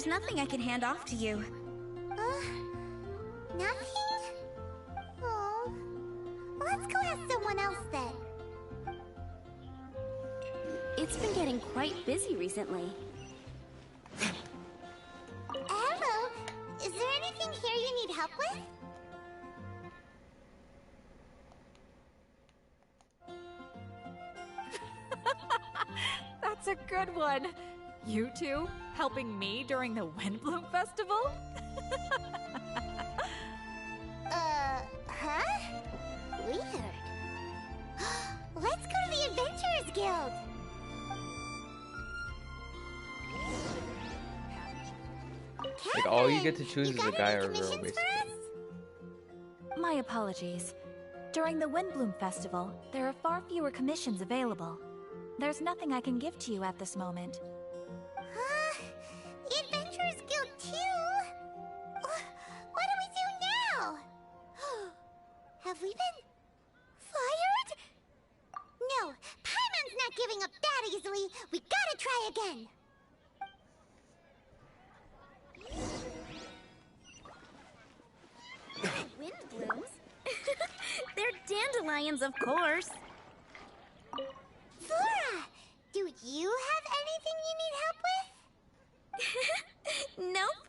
There's nothing I can hand off to you. Nothing? Oh. Let's go ask someone else then. It's been getting quite busy recently. Arrow, is there anything here you need help with? That's a good one. You two helping me during the Windbloom Festival? Huh? Weird. Let's go to the Adventurers Guild. Like all you get to choose is a guy or a girl, Catherine, you got any commissions basically. for us? My apologies. During the Windbloom Festival, there are far fewer commissions available. There's nothing I can give to you at this moment. The Adventurers Guild too? What do we do now? Have we been fired? No, Paimon's not giving up that easily. We gotta try again. Wind blooms? They're dandelions, of course. Flora, do you have anything you need help with? Nope.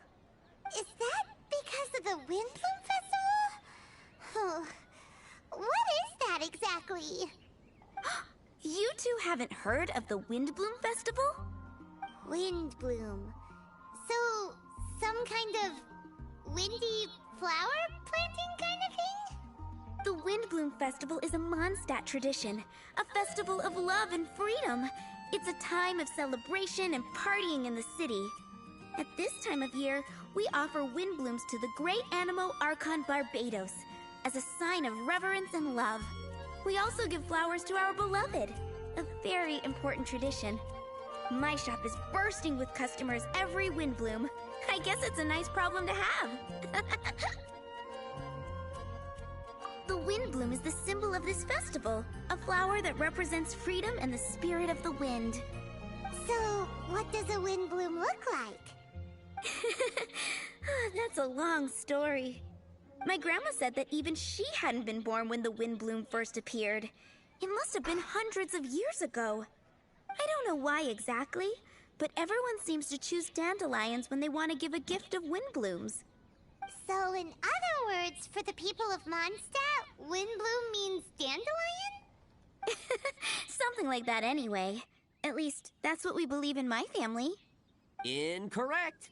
Is that because of the Windbloom Festival? What is that exactly? You two haven't heard of the Windbloom Festival? Windbloom. So, some kind of windy flower planting kind of thing? The Windbloom Festival is a Mondstadt tradition, a festival of love and freedom. It's a time of celebration and partying in the city. At this time of year, we offer windblooms to the great Animo Archon Barbados as a sign of reverence and love. We also give flowers to our beloved, a very important tradition. My shop is bursting with customers every windbloom. I guess it's a nice problem to have. The windbloom is the symbol of this festival, a flower that represents freedom and the spirit of the wind. So, what does a windbloom look like? That's a long story. My grandma said that even she hadn't been born when the windbloom first appeared. It must have been hundreds of years ago. I don't know why exactly, but everyone seems to choose dandelions when they want to give a gift of windblooms. So, in other words, for the people of Mondstadt, windbloom means dandelion? Something like that anyway. At least, that's what we believe in my family. Incorrect.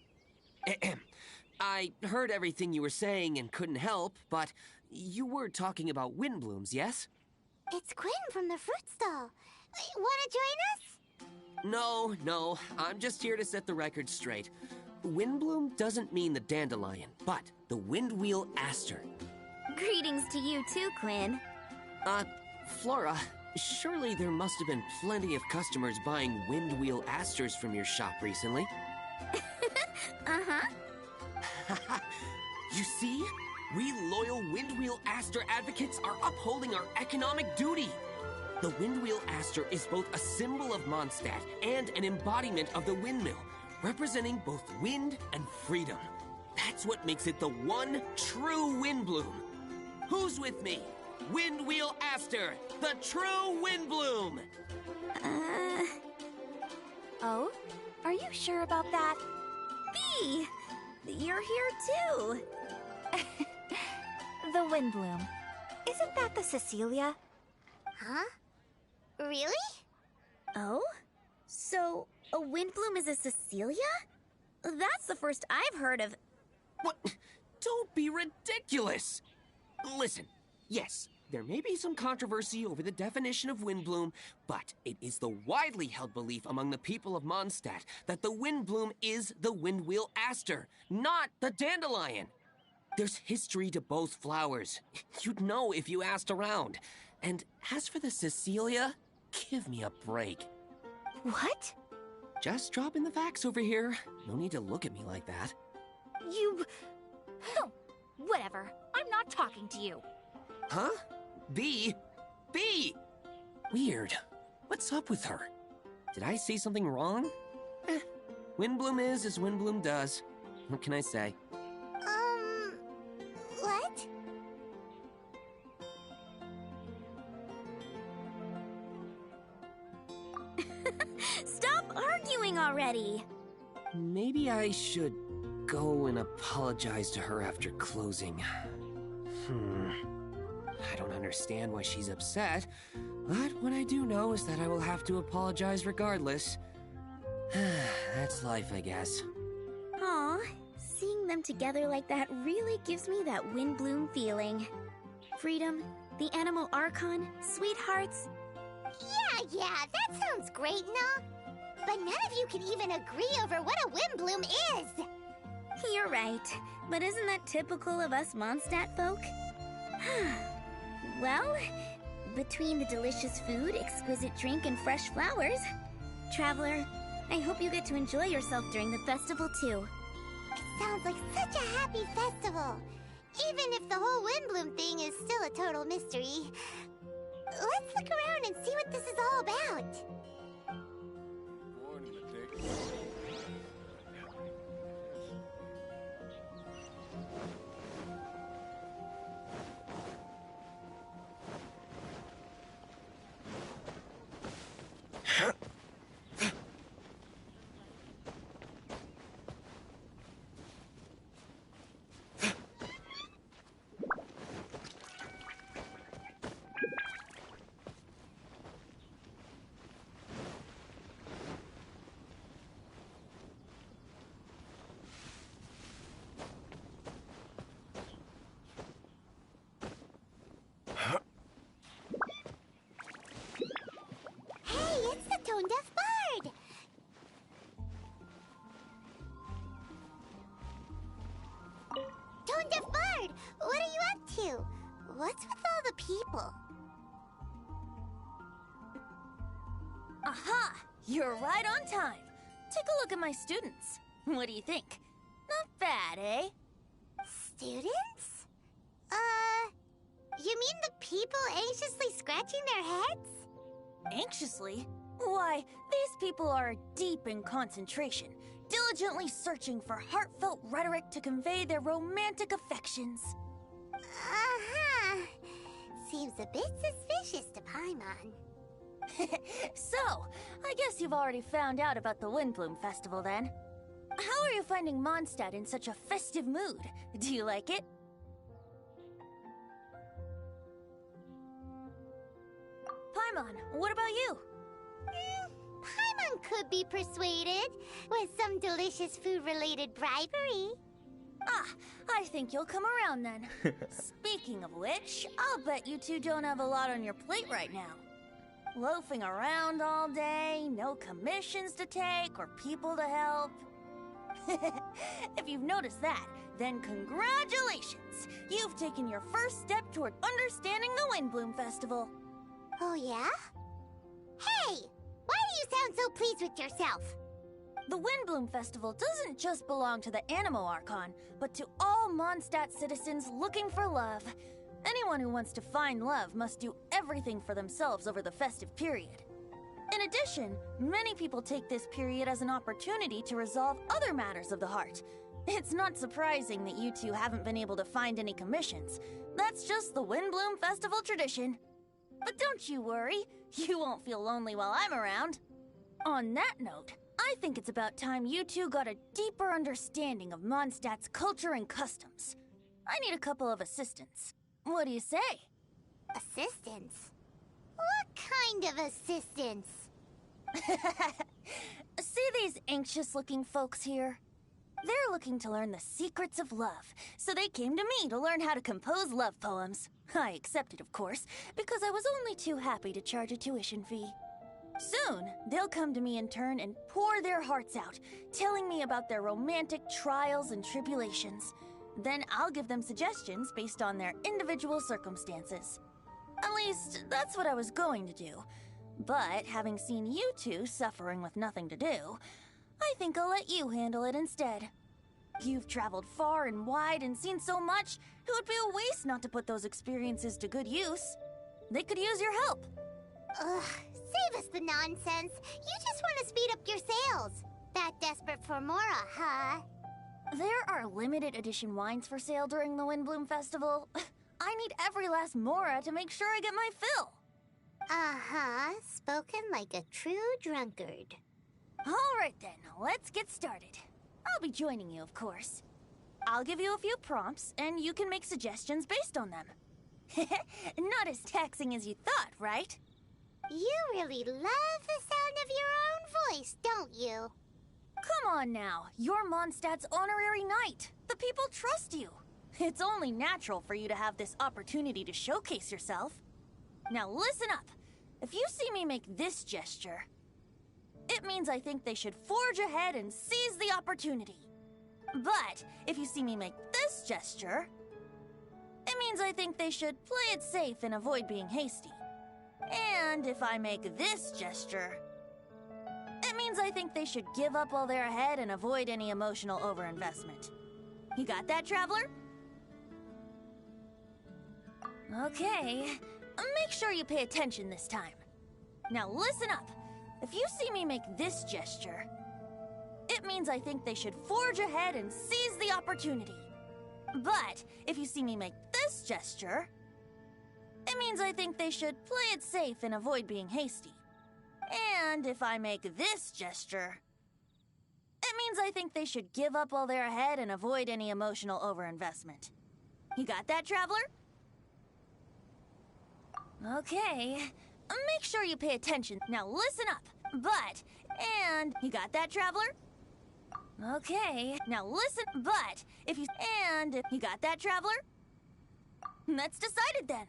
I heard everything you were saying and couldn't help, but you were talking about windblooms, yes? It's Quinn from the fruit stall. Wanna join us? No, I'm just here to set the record straight. Windbloom doesn't mean the dandelion, but the windwheel aster. Greetings to you too, Quinn. Flora, surely there must have been plenty of customers buying windwheel asters from your shop recently. Uh-huh. You see? We loyal Windwheel Aster advocates are upholding our economic duty. The Windwheel Aster is both a symbol of Mondstadt and an embodiment of the windmill, representing both wind and freedom. That's what makes it the one true Windbloom. Who's with me? Windwheel Aster, the true Windbloom! Oh? Are you sure about that? Bee! You're here too! The Windbloom. Isn't that the Cecilia? Huh? Really? Oh? So, a windbloom is a Cecilia? That's the first I've heard of. What? Don't be ridiculous! Listen, yes, there may be some controversy over the definition of windbloom, but it is the widely held belief among the people of Mondstadt that the windbloom is the windwheel aster, not the dandelion. There's history to both flowers. You'd know if you asked around. And as for the Cecilia, give me a break. What? Just dropping the facts over here. No need to look at me like that. You... Whatever. I'm not talking to you. Huh? Bee? Bee! Weird. What's up with her? Did I say something wrong? Windbloom is as Windbloom does. What can I say? What? Stop arguing already! Maybe I should go and apologize to her after closing. I don't understand why she's upset, but what I do know is that I will have to apologize regardless. That's life, I guess. Aw, seeing them together like that really gives me that Windbloom feeling. Freedom, the Animal Archon, sweethearts. Yeah, that sounds great and all. But none of you can even agree over what a Windbloom is. You're right, but isn't that typical of us Mondstadt folk? Well, between the delicious food, exquisite drink, and fresh flowers, Traveler, I hope you get to enjoy yourself during the festival too. It sounds like such a happy festival. Even if the whole Windbloom thing is still a total mystery. Let's look around and see what this is all about. Tone-deaf bard! Tone-deaf bard! What are you up to? What's with all the people? Aha! You're right on time. Take a look at my students. What do you think? Not bad, eh? Students? You mean the people anxiously scratching their heads? Anxiously? Why, these people are deep in concentration, diligently searching for heartfelt rhetoric to convey their romantic affections. Uh-huh. Seems a bit suspicious to Paimon. So, I guess you've already found out about the Windbloom Festival then. How are you finding Mondstadt in such a festive mood? Do you like it? Paimon, what about you? Paimon could be persuaded with some delicious food-related bribery. Ah, I think you'll come around then. Speaking of which, I'll bet you two don't have a lot on your plate right now. Loafing around all day, no commissions to take or people to help. If you've noticed that, then congratulations! You've taken your first step toward understanding the Windbloom Festival. Oh, yeah? Hey! Why do you sound so pleased with yourself? The Windbloom Festival doesn't just belong to the Animal Archon, but to all Mondstadt citizens looking for love. Anyone who wants to find love must do everything for themselves over the festive period. In addition, many people take this period as an opportunity to resolve other matters of the heart. It's not surprising that you two haven't been able to find any commissions. That's just the Windbloom Festival tradition. But don't you worry, you won't feel lonely while I'm around. On that note, I think it's about time you two got a deeper understanding of Mondstadt's culture and customs. I need a couple of assistants. What do you say? Assistance? What kind of assistance? See these anxious-looking folks here? They're looking to learn the secrets of love, so they came to me to learn how to compose love poems. I accepted, of course, because I was only too happy to charge a tuition fee. Soon, they'll come to me in turn and pour their hearts out, telling me about their romantic trials and tribulations. Then I'll give them suggestions based on their individual circumstances. At least, that's what I was going to do. But having seen you two suffering with nothing to do, I think I'll let you handle it instead. You've traveled far and wide and seen so much, it would be a waste not to put those experiences to good use. They could use your help. Ugh, save us the nonsense. You just want to speed up your sales. That desperate for Mora, huh? There are limited edition wines for sale during the Windbloom Festival. I need every last Mora to make sure I get my fill. Uh-huh. Spoken like a true drunkard. All right then, let's get started. I'll be joining you, of course. I'll give you a few prompts, and you can make suggestions based on them. Not as taxing as you thought, right? You really love the sound of your own voice, don't you? Come on now, you're Mondstadt's honorary knight. The people trust you. It's only natural for you to have this opportunity to showcase yourself. Now listen up. If you see me make this gesture, it means I think they should forge ahead and seize the opportunity. But if you see me make this gesture, it means I think they should play it safe and avoid being hasty. And if I make this gesture, it means I think they should give up while they're ahead and avoid any emotional overinvestment. You got that, Traveler? Okay. Make sure you pay attention this time. Now listen up. If you see me make this gesture, it means I think they should forge ahead and seize the opportunity. But if you see me make this gesture, it means I think they should play it safe and avoid being hasty. And if I make this gesture, it means I think they should give up while they're ahead and avoid any emotional overinvestment. You got that, Traveler? Okay. Make sure you pay attention. Now listen up. You got that, Traveler? Okay. Now listen. You got that, Traveler? That's decided then.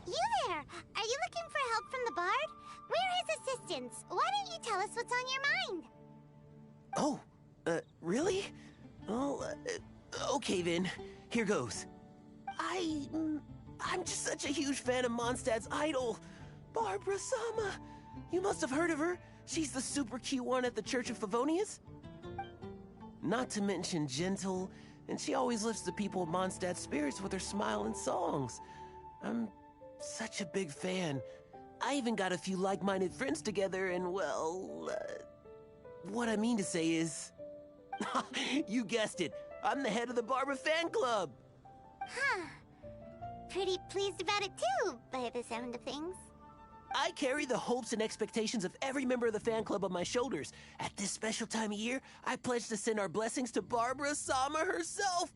You there! Are you looking for help from the Bard? We're his assistants. Why don't you tell us what's on your mind? Oh, really? Oh, okay then. Here goes. I'm just such a huge fan of Mondstadt's idol, Barbara Sama. You must have heard of her. She's the super cute one at the Church of Favonius. Not to mention gentle, and she always lifts the people of Mondstadt's spirits with her smile and songs. I'm such a big fan. I even got a few like-minded friends together, and well, what I mean to say is, you guessed it, I'm the head of the Barbara fan club. Huh. Pretty pleased about it too, by the sound of things. I carry the hopes and expectations of every member of the fan club on my shoulders. At this special time of year, I pledge to send our blessings to Barbara Sama herself.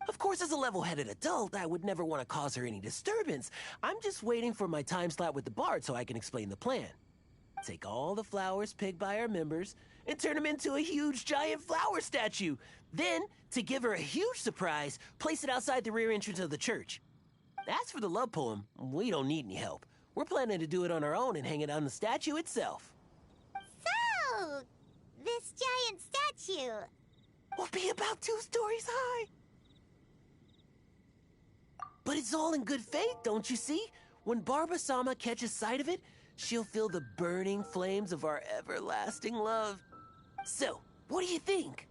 Of course, as a level-headed adult, I would never want to cause her any disturbance. I'm just waiting for my time slot with the Bard so I can explain the plan. Take all the flowers picked by our members and turn them into a huge giant flower statue. Then, to give her a huge surprise, place it outside the rear entrance of the church. As for the love poem, we don't need any help. We're planning to do it on our own and hang it on the statue itself. So, this giant statue will be about 2 stories high. But it's all in good faith, don't you see? When Barbara Sama catches sight of it, she'll feel the burning flames of our everlasting love. So, what do you think?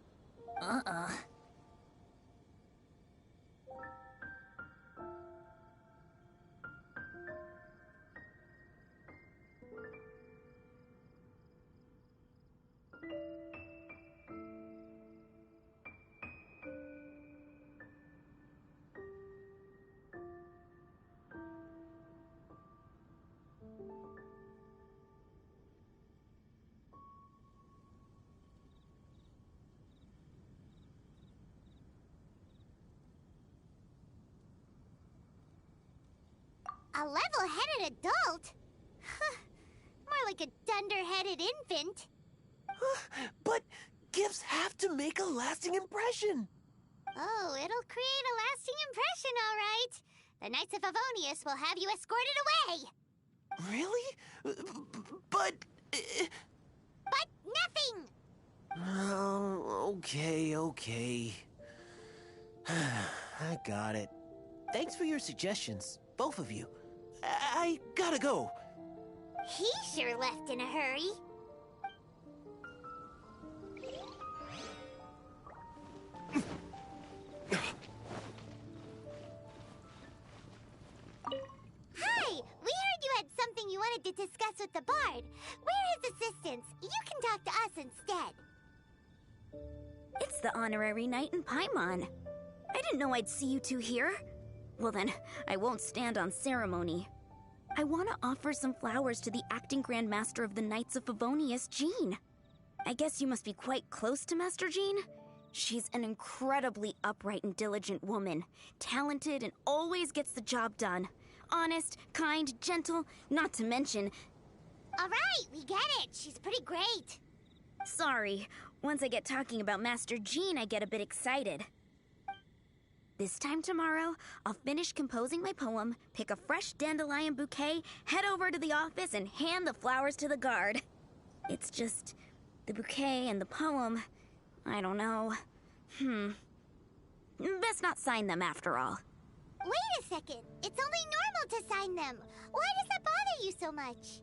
a level-headed adult? More like a dunder-headed infant. But gifts have to make a lasting impression. Oh, it'll create a lasting impression, all right. The Knights of Favonius will have you escorted away. Really? But... But nothing! Oh, okay. I got it. Thanks for your suggestions, both of you. I gotta go. He sure left in a hurry. to discuss with the Bard. We're his assistants. You can talk to us instead. It's the honorary knight in Paimon. I didn't know I'd see you two here. Well then, I won't stand on ceremony. I want to offer some flowers to the acting Grand Master of the Knights of Favonius, Jean. I guess you must be quite close to Master Jean? She's an incredibly upright and diligent woman, talented and always gets the job done. Honest, kind, gentle, not to mention... All right, we get it. She's pretty great. Sorry, once I get talking about Master Jean, I get a bit excited. This time tomorrow, I'll finish composing my poem, pick a fresh dandelion bouquet, head over to the office, and hand the flowers to the guard. It's just... the bouquet and the poem... I don't know. Best not sign them after all. Wait a second. It's only normal to sign them. Why does that bother you so much?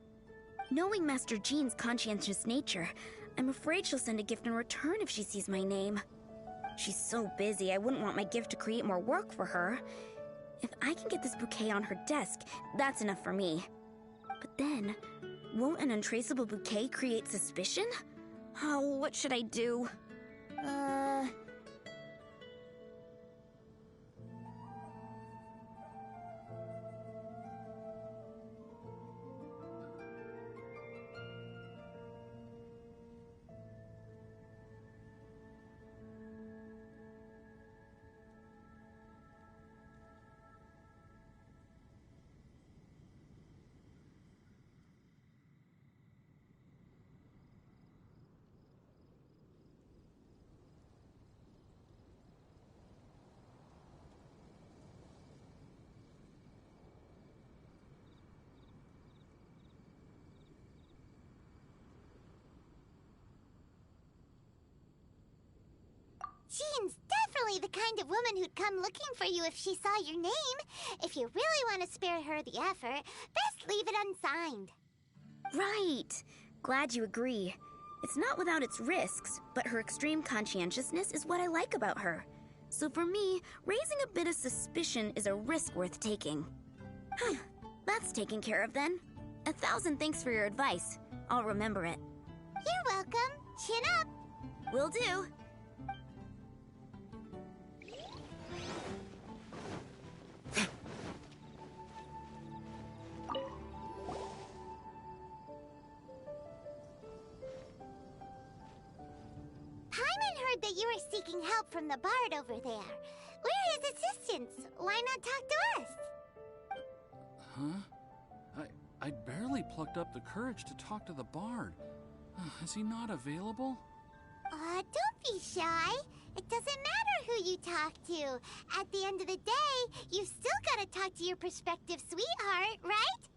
Knowing Master Jean's conscientious nature, I'm afraid she'll send a gift in return if she sees my name. She's so busy, I wouldn't want my gift to create more work for her. If I can get this bouquet on her desk, that's enough for me. But then, won't an untraceable bouquet create suspicion? Oh, what should I do? Jean's definitely the kind of woman who'd come looking for you if she saw your name. If you really want to spare her the effort, best leave it unsigned. Right. Glad you agree. It's not without its risks, but her extreme conscientiousness is what I like about her. So for me, raising a bit of suspicion is a risk worth taking. That's taken care of then. 1,000 thanks for your advice. I'll remember it. You're welcome. Chin up. Will do. That you are seeking help from the Bard over there. We're his assistants. Why not talk to us? Huh? I barely plucked up the courage to talk to the Bard. Is he not available? Don't be shy. It doesn't matter who you talk to. At the end of the day, you still gotta talk to your prospective sweetheart, right?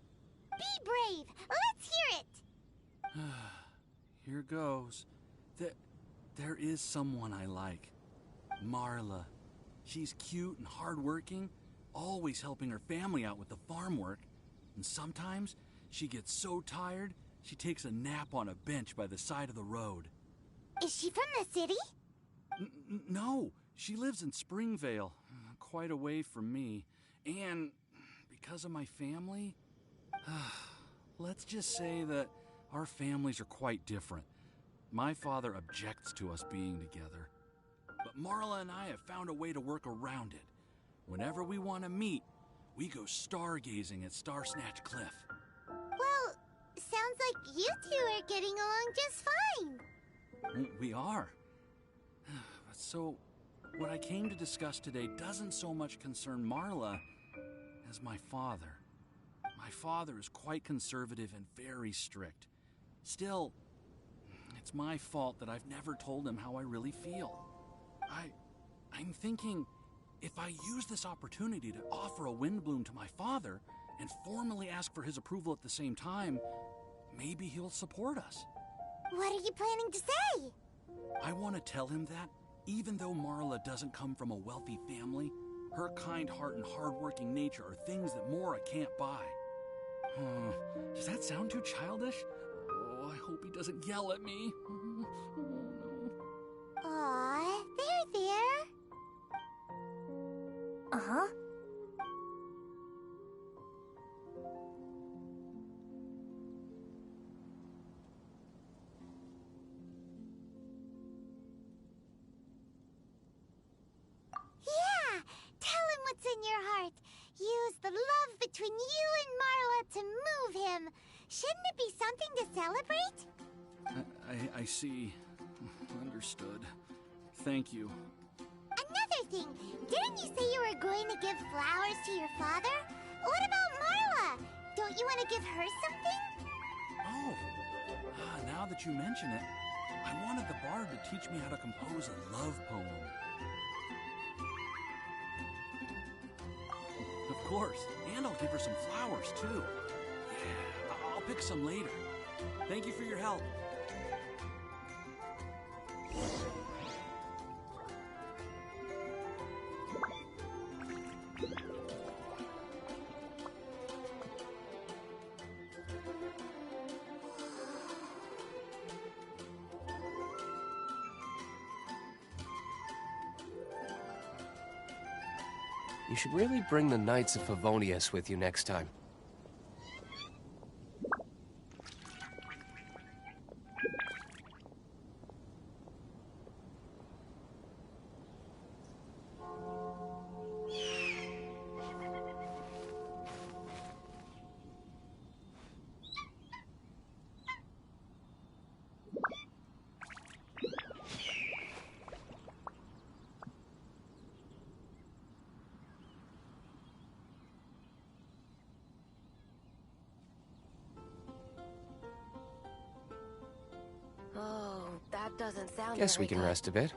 Be brave. Let's hear it. Here goes. There is someone I like. Marla. She's cute and hardworking, always helping her family out with the farm work. And sometimes she gets so tired, she takes a nap on a bench by the side of the road. Is she from the city? No, she lives in Springvale, quite away from me. And because of my family, let's just say that our families are quite different. My father objects to us being together. But Marla and I have found a way to work around it. Whenever we want to meet, we go stargazing at Star Snatch Cliff. Well, sounds like you two are getting along just fine. We are. So, what I came to discuss today doesn't so much concern Marla as my father. My father is quite conservative and very strict. Still, it's my fault that I've never told him how I really feel. I'm thinking, if I use this opportunity to offer a Windbloom to my father and formally ask for his approval at the same time, maybe he'll support us. What are you planning to say? I want to tell him that, even though Marla doesn't come from a wealthy family, her kind heart and hardworking nature are things that Mora can't buy. Does that sound too childish? Oh, I hope he doesn't yell at me. Oh, no. Aw, there. between you and Marla to move him. Shouldn't it be something to celebrate? I see. Understood. Thank you. Another thing, didn't you say you were going to give flowers to your father? What about Marla? Don't you want to give her something? Oh, now that you mention it, I wanted the bard to teach me how to compose a love poem. Of course, and I'll give her some flowers, too. Yeah, I'll pick some later. Thank you for your help. You should really bring the Knights of Favonius with you next time. Oh, that doesn't sound Guess very we can good. rest a bit.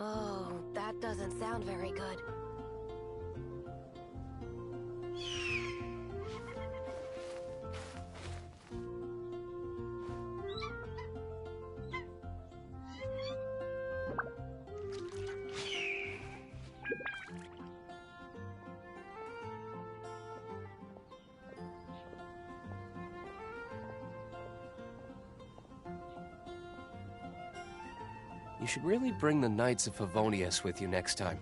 Oh, that doesn't sound very good. You should really bring the Knights of Favonius with you next time.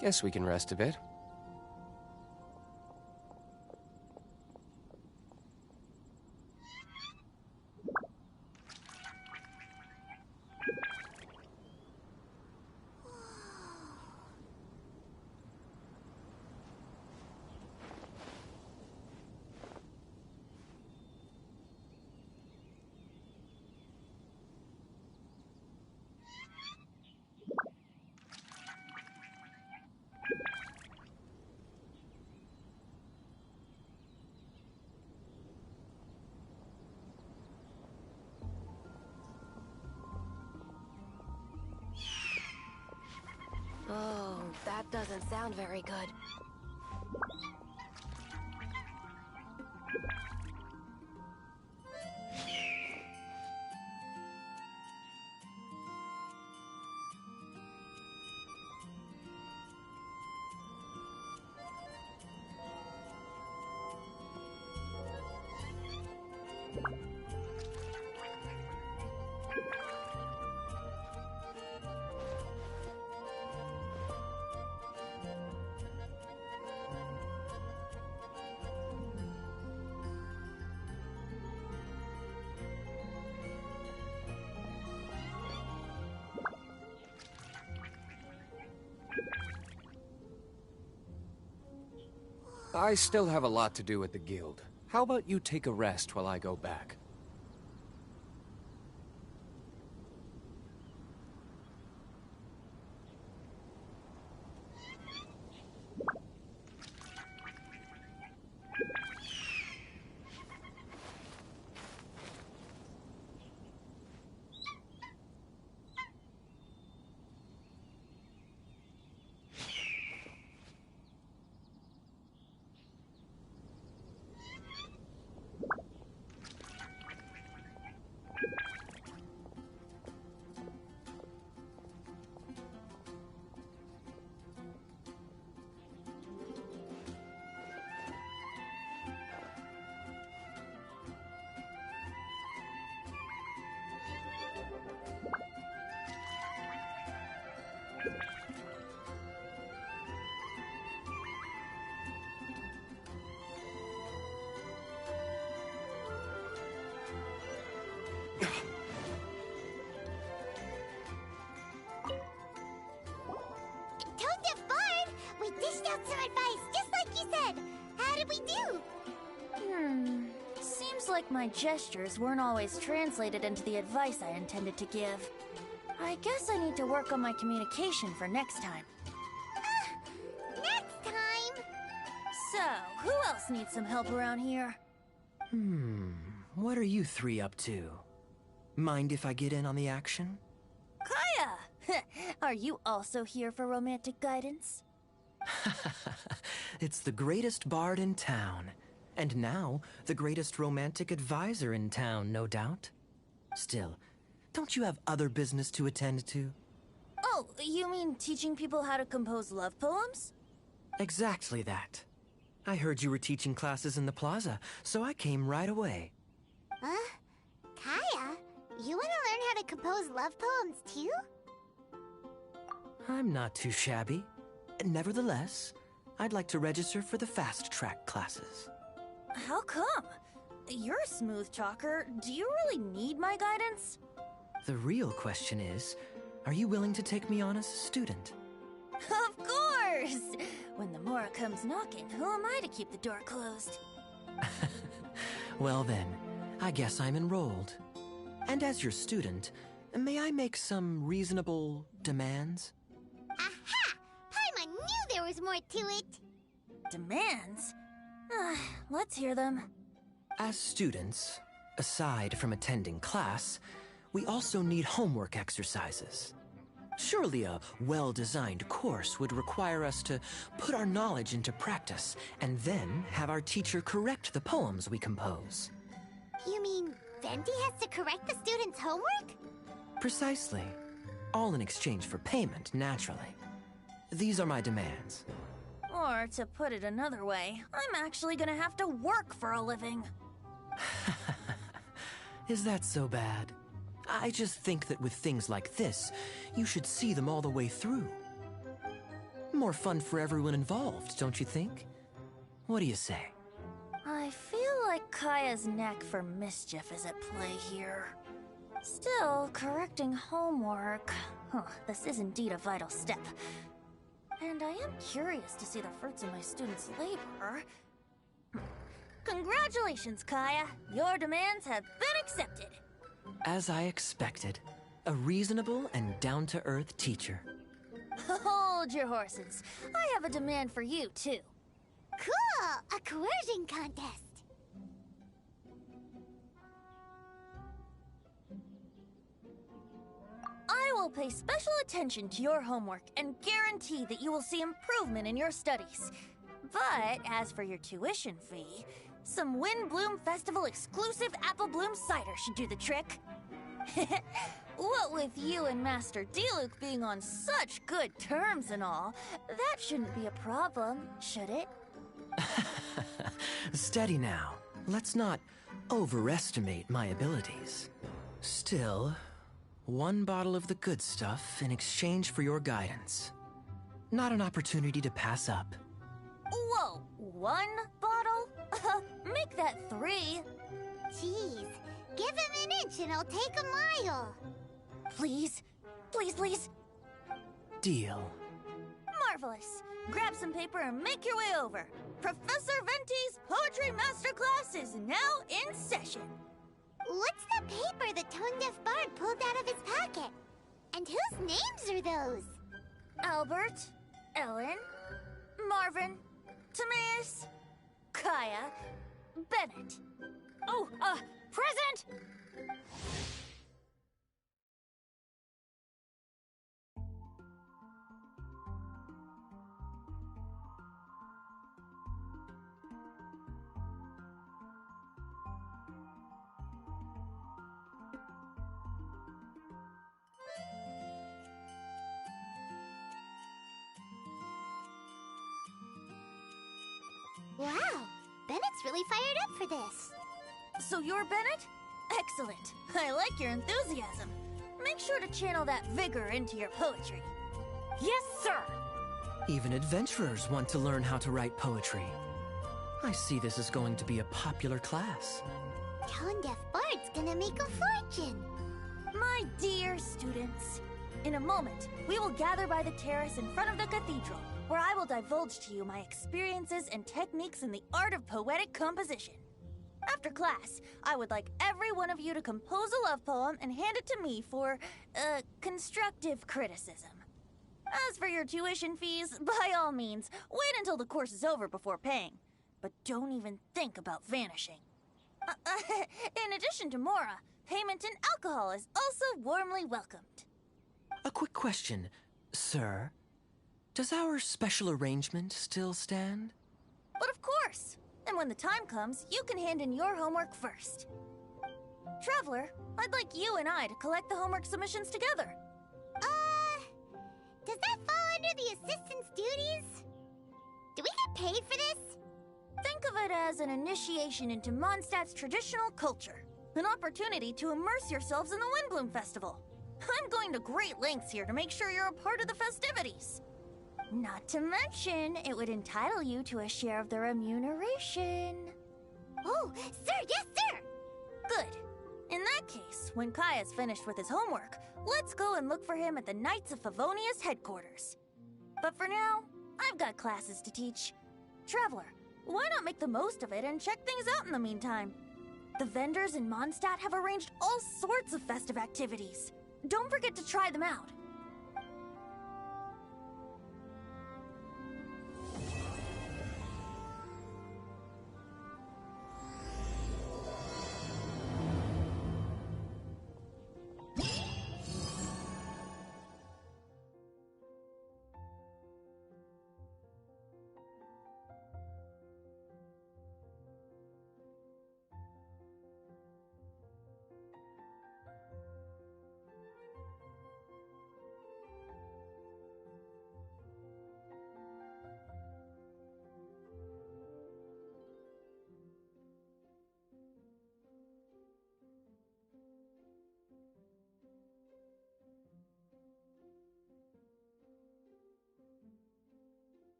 Guess we can rest a bit. Oh, that doesn't sound very good. I still have a lot to do at the guild. How about you take a rest while I go back? did we do? Seems like my gestures weren't always translated into the advice I intended to give. I guess I need to work on my communication for next time. Next time! So, who else needs some help around here? What are you three up to? Mind if I get in on the action? Kaya! Are you also here for romantic guidance? It's the greatest bard in town. And now, the greatest romantic advisor in town, no doubt. Still, don't you have other business to attend to? Oh, you mean teaching people how to compose love poems? Exactly that. I heard you were teaching classes in the plaza, so I came right away. Huh? Kaya, you want to learn how to compose love poems too? I'm not too shabby. Nevertheless, I'd like to register for the fast-track classes. How come? You're a smooth talker. Do you really need my guidance? The real question is, are you willing to take me on as a student? Of course! When the Mora comes knocking, who am I to keep the door closed? Well then, I guess I'm enrolled. And as your student, may I make some reasonable demands? Aha! Paimon knew there was more to it! Demands? Let's hear them. As students, aside from attending class, we also need homework exercises. Surely a well-designed course would require us to put our knowledge into practice and then have our teacher correct the poems we compose. You mean Venti has to correct the students' homework? Precisely. All in exchange for payment, naturally. These are my demands. Or, to put it another way, I'm actually gonna have to work for a living. Is that so bad? I just think that with things like this, you should see them all the way through. More fun for everyone involved, don't you think? What do you say? I feel like Kaya's knack for mischief is at play here. Still, correcting homework... this is indeed a vital step. And I am curious to see the fruits of my students' labor. Congratulations, Kaya! Your demands have been accepted! As I expected, a reasonable and down-to-earth teacher. Hold your horses. I have a demand for you, too. Cool! A coercion contest! I will pay special attention to your homework and guarantee that you will see improvement in your studies. But as for your tuition fee, some Wind Bloom Festival exclusive Apple Bloom cider should do the trick. What with you and Master Diluc being on such good terms and all, that shouldn't be a problem, should it? Steady now. Let's not overestimate my abilities. Still, one bottle of the good stuff in exchange for your guidance. Not an opportunity to pass up. Whoa, one bottle? Make that 3. Jeez, give him an inch and I'll take a mile. Please, please, please. Deal. Marvelous. Grab some paper and make your way over. Professor Venti's Poetry Masterclass is now in session. What's the paper the tone-deaf bard pulled out of his pocket? And whose names are those? Albert, Ellen, Marvin, Timaeus, Kaya, Bennett. Oh, present! Wow, Bennett's really fired up for this. So you're Bennett? Excellent. I like your enthusiasm. Make sure to channel that vigor into your poetry. Yes, sir! Even adventurers want to learn how to write poetry. I see this is going to be a popular class. Tone-deaf bard's gonna make a fortune. My dear students, in a moment, we will gather by the terrace in front of the cathedral. where I will divulge to you my experiences and techniques in the art of poetic composition. After class, I would like every one of you to compose a love poem and hand it to me for, constructive criticism. As for your tuition fees, by all means, wait until the course is over before paying. But don't even think about vanishing. In addition to Mora, payment in alcohol is also warmly welcomed. A quick question, sir. Does our special arrangement still stand? But of course! And when the time comes, you can hand in your homework first. Traveler, I'd like you and I to collect the homework submissions together. Does that fall under the assistant's duties? Do we get paid for this? Think of it as an initiation into Mondstadt's traditional culture. An opportunity to immerse yourselves in the Windbloom Festival. I'm going to great lengths here to make sure you're a part of the festivities. Not to mention, it would entitle you to a share of the remuneration. Oh, sir, yes, sir! Good. In that case, when Kaya's finished with his homework, let's go and look for him at the Knights of Favonia's headquarters. But for now, I've got classes to teach. Traveler, why not make the most of it and check things out in the meantime? The vendors in Mondstadt have arranged all sorts of festive activities. Don't forget to try them out.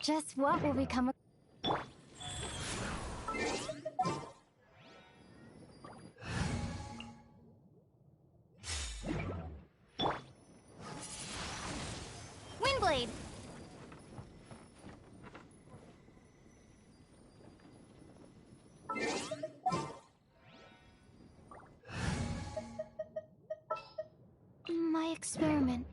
Just what will become a... Windblade! My experiment.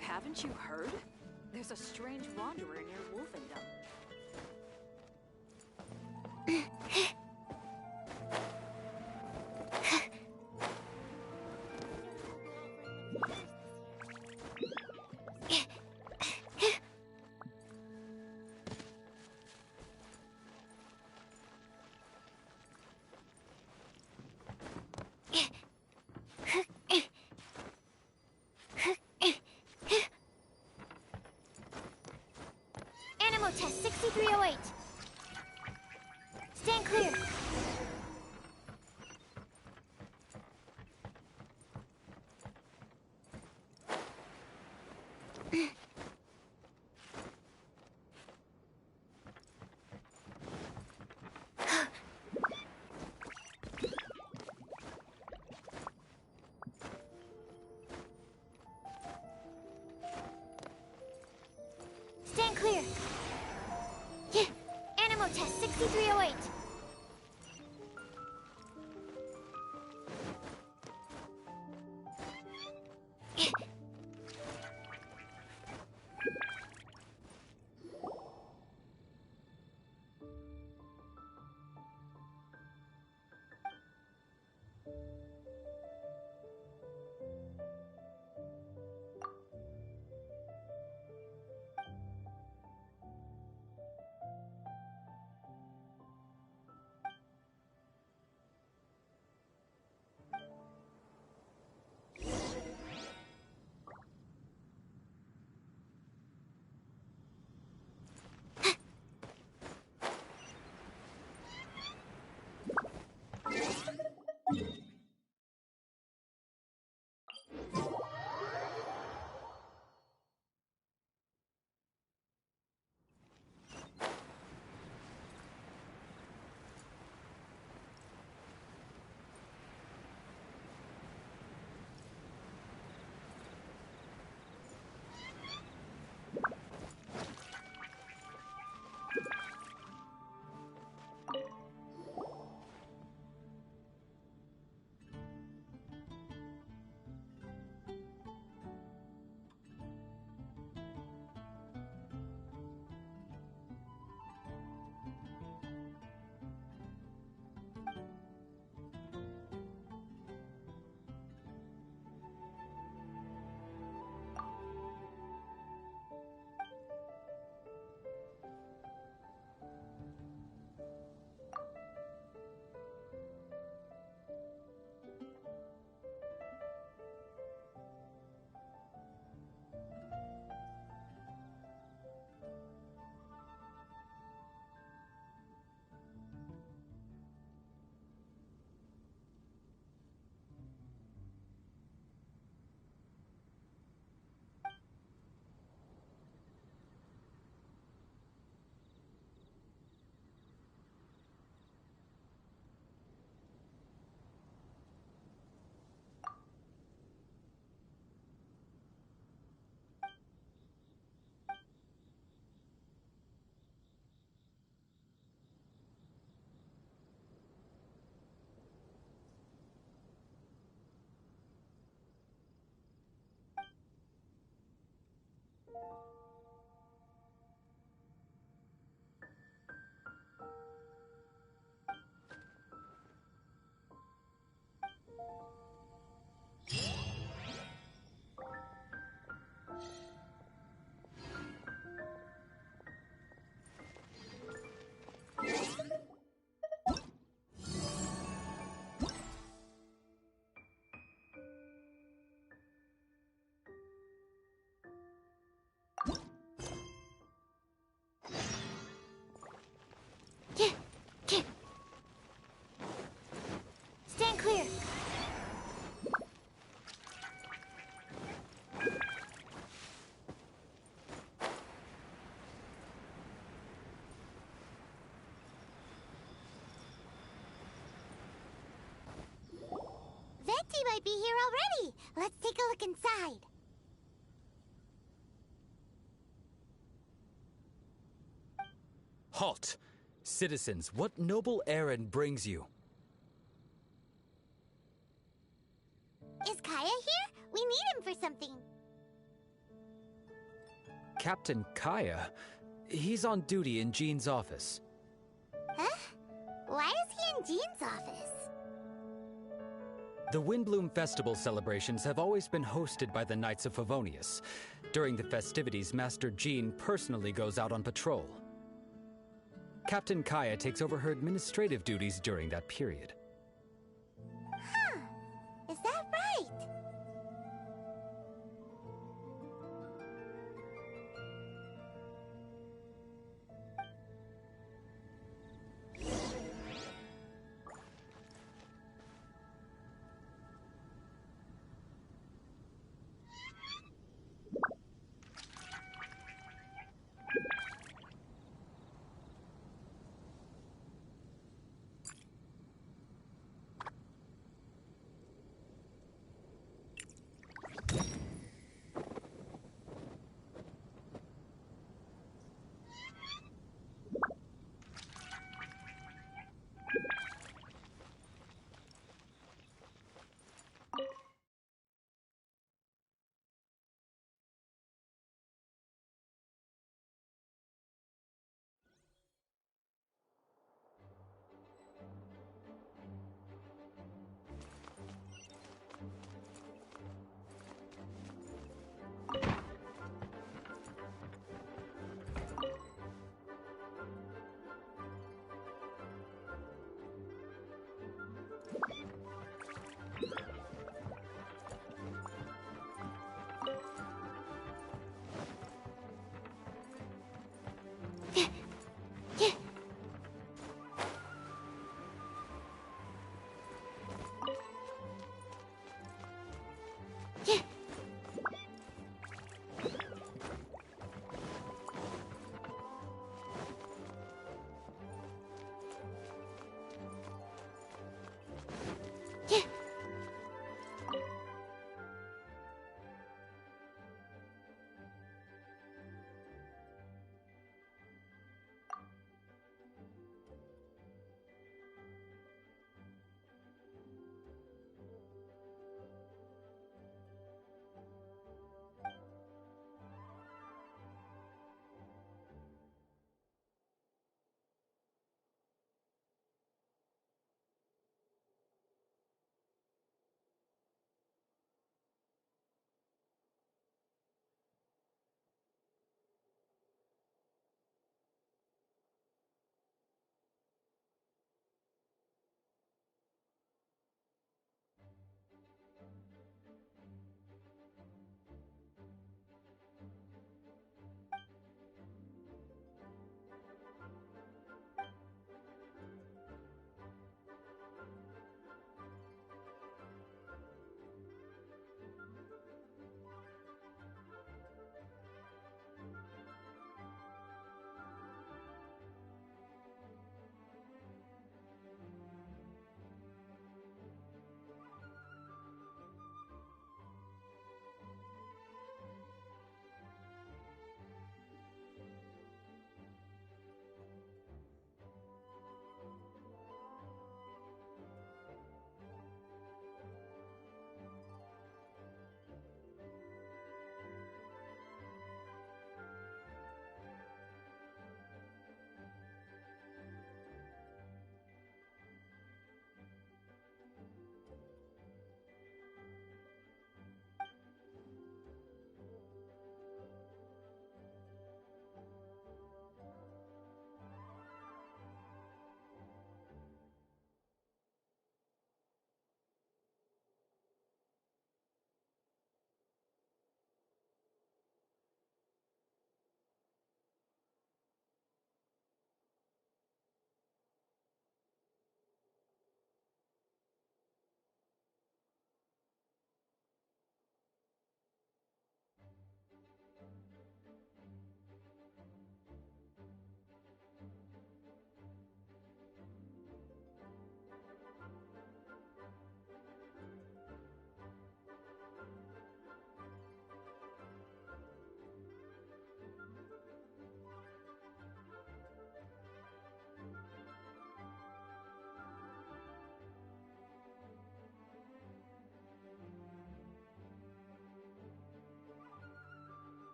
Haven't you heard? There's a strange wanderer near Wolfendom. Animal test 6308. Stand clear. Stand clear. Yeah. Animal test 6308. might be here already. Let's take a look inside. Halt! Citizens, what noble errand brings you? Is Kaya here? We need him for something. Captain Kaya? He's on duty in Jean's office. Huh? Why is he in Jean's office? The Windbloom Festival celebrations have always been hosted by the Knights of Favonius. During the festivities, Master Jean personally goes out on patrol. Captain Kaya takes over her administrative duties during that period. Huh. Is that right?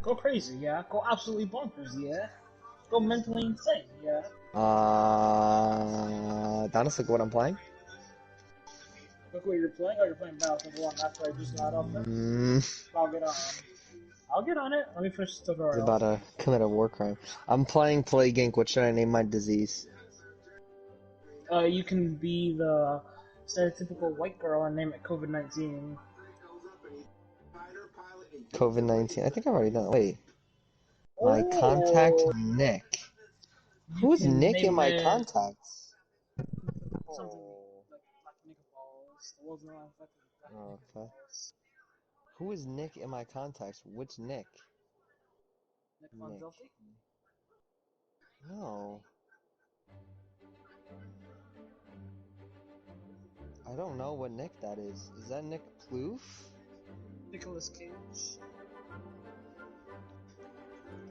Go crazy, yeah. Go absolutely bonkers, yeah. Go mentally insane, yeah. Honestly, what I'm playing? Look what you're playing. Oh, you're playing Battlefield 1. That's right, just not up there. I'll get on. I'll get on it. Let me finish the tutorial. About to commit a war crime. I'm playing Plague Inc. What should I name my disease? You can be the stereotypical white girl and name it COVID-19. COVID-19. I think I've already done it. Wait. My contact, Nick. Who's Nick in my contacts? Something like Nick Balls. The world's not infected with Nick Balls. Who is Nick in my contacts? Which Nick? Nick Von Zelty? No. I don't know what Nick that is. Is that Nick Plouffe? Nicolas Cage.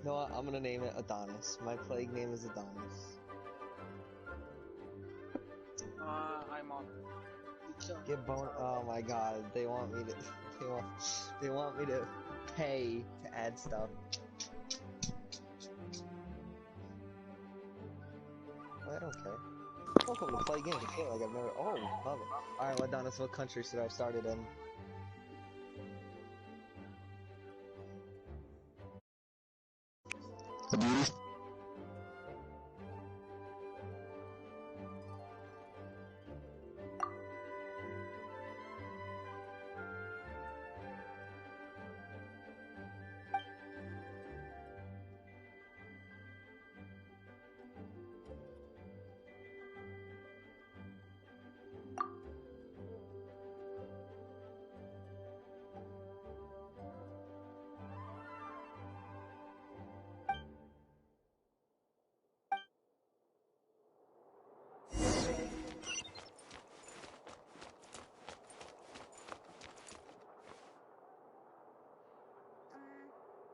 No, I'm gonna name it Adonis. My plague name is Adonis. I'm on. Get bone. Oh my god, they want me to. They want me to pay to add stuff. Well, I don't care. Welcome to play games. I feel like I've never. Oh, love it. Alright, Adonis, what country should I have started in?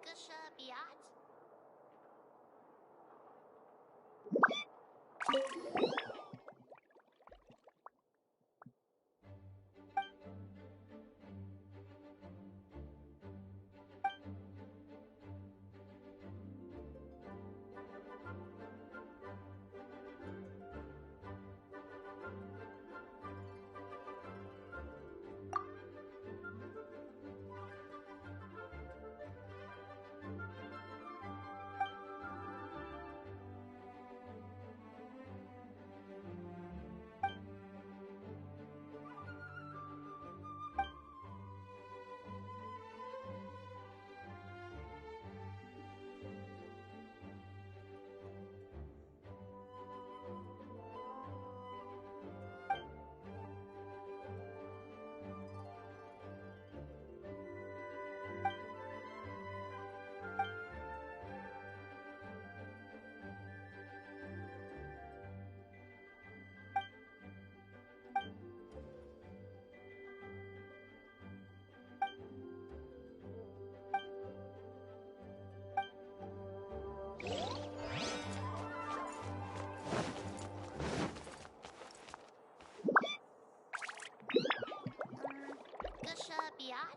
Gusha Biat? Gusha Biat?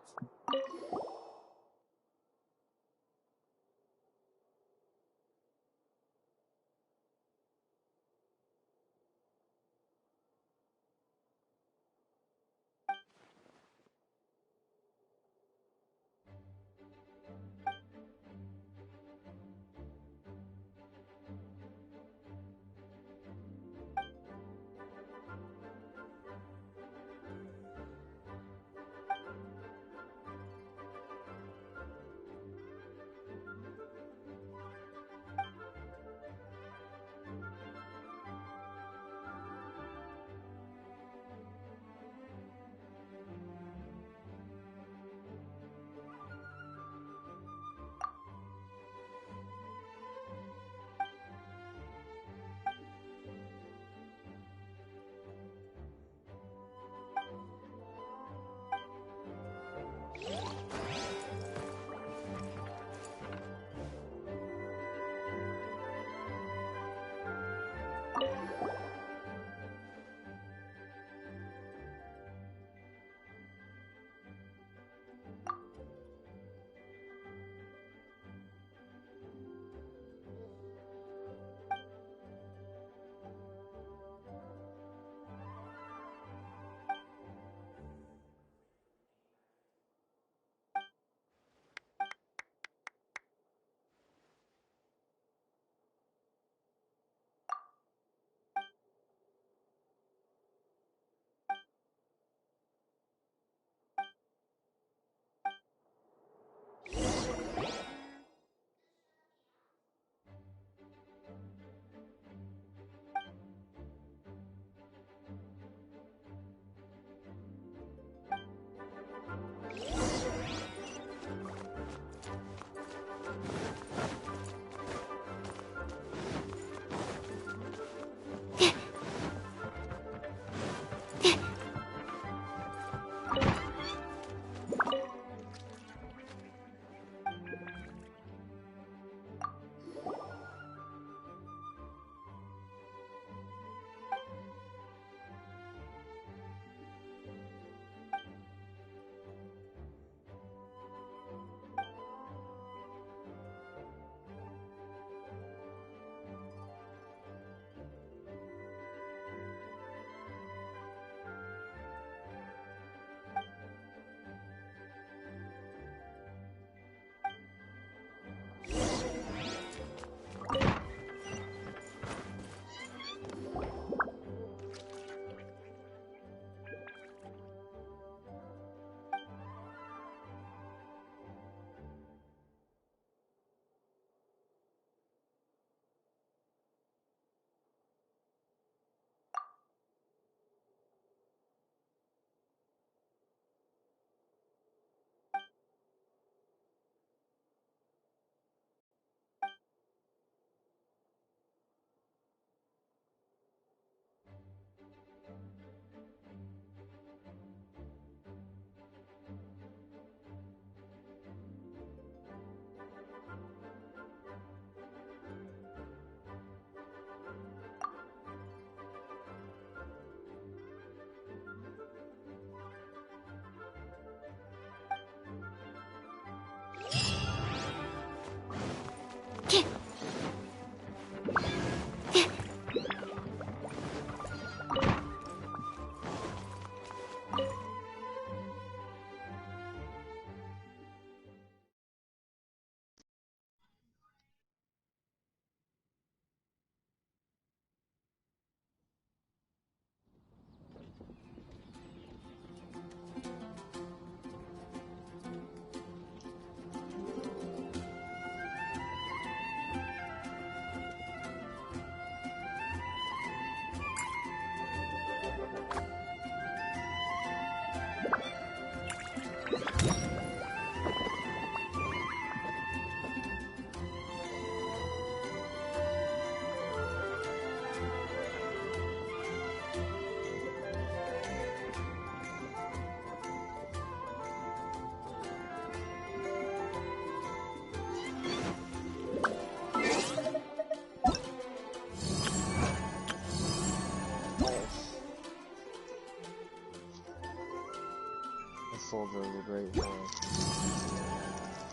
Soldier of the Great War.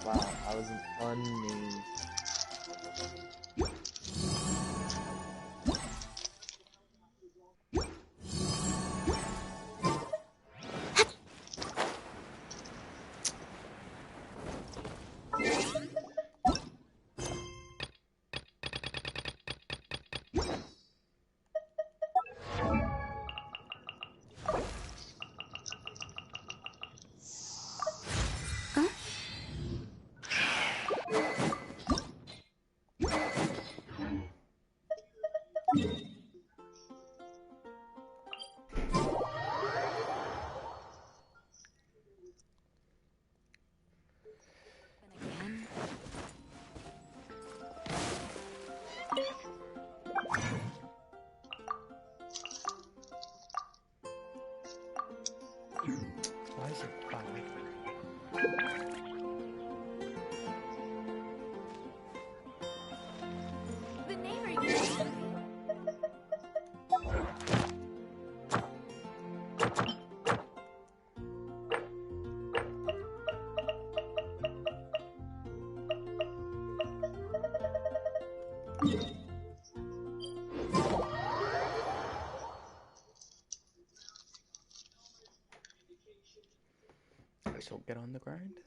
Wow, I was an unnamed. Why is it fire? The name are you? So get on the grind.